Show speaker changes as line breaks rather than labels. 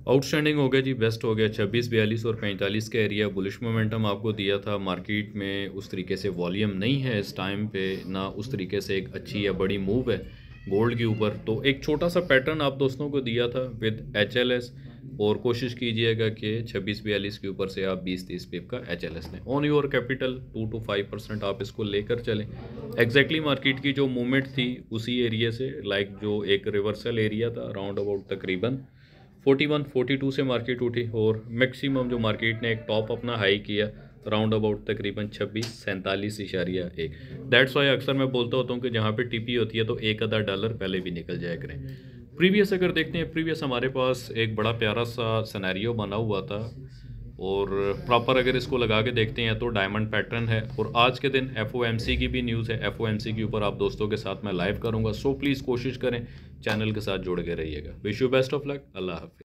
Outstanding हो गया जी, best हो गया। 26, 42 और 45 का एरिया बुलिश मोमेंटम आपको दिया था। मार्केट में उस तरीके से वॉल्यूम नहीं है इस टाइम पे, ना उस तरीके से एक अच्छी या बड़ी मूव है गोल्ड के ऊपर। तो एक छोटा सा पैटर्न आप दोस्तों को दिया था विद एच और कोशिश कीजिएगा कि 26-42 के ऊपर से आप 20-30 पिप का एच लें। ऑन योर कैपिटल 2 to 5% आप इसको लेकर चलें। एग्जैक्टली मार्केट की जो मूवमेंट थी उसी एरिया से, लाइक जो एक रिवर्सल एरिया था राउंड अबाउट तकरीबन 41-42 से मार्केट उठी, और मैक्सिमम जो मार्केट ने एक टॉप अपना हाई किया राउंड अबाउट तकरीबन 26-47.1। दैट्स वाई अक्सर मैं बोलता होता हूँ कि जहाँ पे टीपी होती है तो एक आधा डॉलर पहले भी निकल जाया करें। प्रीवियस अगर देखते हैं, प्रीवियस हमारे पास एक बड़ा प्यारा सा सिनेरियो बना हुआ था, और प्रॉपर अगर इसको लगा के देखते हैं तो डायमंड पैटर्न है। और आज के दिन एफओएमसी की भी न्यूज़ है, एफओएमसी के ऊपर आप दोस्तों के साथ मैं लाइव करूँगा। सो प्लीज़ कोशिश करें चैनल के साथ जुड़ के रहिएगा। Wish you best of luck. अल्लाह हाफिज़।